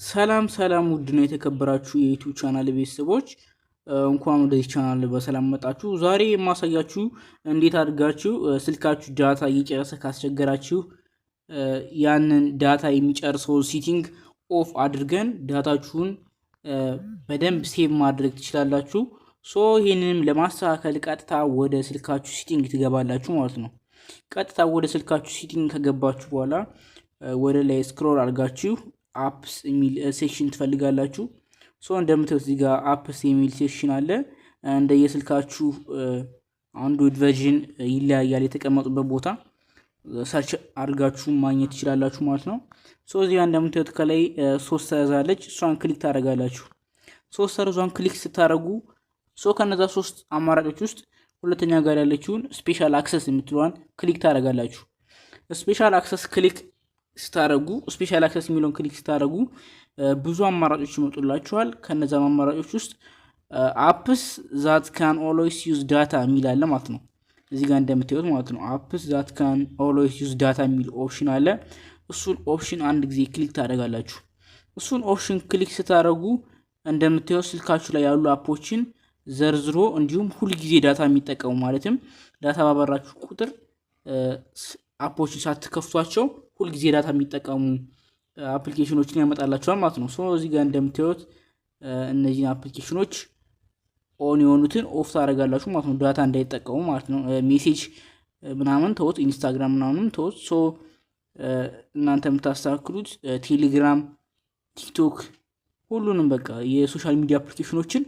ሰላም ሰላም ውድ ነው የተከበራችሁ የዩቲዩብ ቻናል ቤተሰቦች እንኳን ወደዚህ ቻናል በሰላም መጣችሁ። ዛሬ የማሳያችሁ እንዴት አድርጋችሁ ስልካችሁ ዳታ እየጨረሰ ካስቸገራችሁ ያንን ዳታ የሚጨርሰው ሴቲንግ ኦፍ አድርገን ዳታችሁን በደንብ ሴቭ ማድረግ ትችላላችሁ። ሶ ይሄንንም ለማስተካከል ቀጥታ ወደ ስልካችሁ ሴቲንግ ትገባላችሁ ማለት ነው። ቀጥታ ወደ ስልካችሁ ሴቲንግ ከገባችሁ በኋላ ወደ ላይ ስክሮል አድርጋችሁ አፕስ የሚል ሴክሽን ትፈልጋላችሁ። ሶ እንደምታዩት እዚህ ጋር አፕስ የሚል ሴክሽን አለ። እንደየስልካችሁ አንድሮይድ ቨርዥን ይለያያል የተቀመጡበት ቦታ ሰርች አድርጋችሁ ማግኘት ትችላላችሁ ማለት ነው። ሶ እዚህ ጋር እንደምታዩት ከላይ ሶስት ሰረዛለች፣ እሷን ክሊክ ታደርጋላችሁ። ሶስት ሰረዟን ክሊክ ስታደርጉ ሶ ከነዛ ሶስት አማራጮች ውስጥ ሁለተኛ ጋር ያለችውን ስፔሻል አክሰስ የምትለዋን ክሊክ ታደርጋላችሁ። ስፔሻል አክሰስ ክሊክ ስታረጉ ስፔሻል አክሰስ የሚለውን ክሊክ ስታረጉ ብዙ አማራጮች ይመጡላችኋል። ከነዛ አማራጮች ውስጥ አፕስ ዛት ካን ኦልዌይስ ዩዝ ዳታ የሚል አለ ማለት ነው። እዚህ ጋር እንደምታዩት ማለት ነው አፕስ ዛት ካን ኦልዌይስ ዩዝ ዳታ የሚል ኦፕሽን አለ። እሱን ኦፕሽን አንድ ጊዜ ክሊክ ታደርጋላችሁ። እሱን ኦፕሽን ክሊክ ስታደርጉ እንደምታዩት ስልካችሁ ላይ ያሉ አፖችን ዘርዝሮ እንዲሁም ሁል ጊዜ ዳታ የሚጠቀሙ ማለትም ዳታ ባበራችሁ ቁጥር አፖችን ሳትከፍቷቸው ሁል ጊዜ ዳታ የሚጠቀሙ አፕሊኬሽኖችን ያመጣላችኋል ማለት ነው። ሶ እዚህ ጋር እንደምታዩት እነዚህ አፕሊኬሽኖች ኦን የሆኑትን ኦፍ ታደርጋላችሁ ማለት ነው፣ ዳታ እንዳይጠቀሙ ማለት ነው። ሜሴጅ ምናምን ተውት፣ ኢንስታግራም ምናምን ተውት። ሶ እናንተ የምታስተካክሉት ቴሌግራም፣ ቲክቶክ፣ ሁሉንም በቃ የሶሻል ሚዲያ አፕሊኬሽኖችን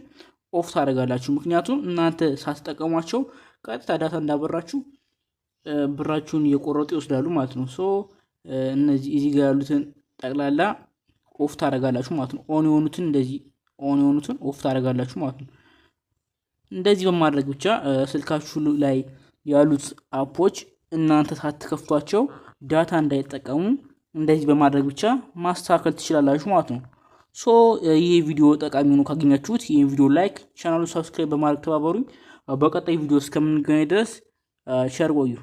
ኦፍ ታደርጋላችሁ። ምክንያቱም እናንተ ሳትጠቀሟቸው ቀጥታ ዳታ እንዳበራችሁ ብራችሁን እየቆረጡ ይወስዳሉ ማለት ነው። ሶ እነዚህ እዚህ ጋር ያሉትን ጠቅላላ ኦፍ ታደርጋላችሁ ማለት ነው። ኦን የሆኑትን እንደዚህ ኦን የሆኑትን ኦፍ ታደርጋላችሁ ማለት ነው። እንደዚህ በማድረግ ብቻ ስልካችሁ ላይ ያሉት አፖች እናንተ ሳትከፍቷቸው ዳታ እንዳይጠቀሙ እንደዚህ በማድረግ ብቻ ማስተካከል ትችላላችሁ ማለት ነው። ሶ ይሄ ቪዲዮ ጠቃሚ ሆኖ ካገኛችሁት ይሄን ቪዲዮ ላይክ፣ ቻናሉን ሰብስክራይብ በማድረግ ተባበሩኝ። በቀጣይ ቪዲዮ እስከምንገናኝ ድረስ ቸር ቆዩ።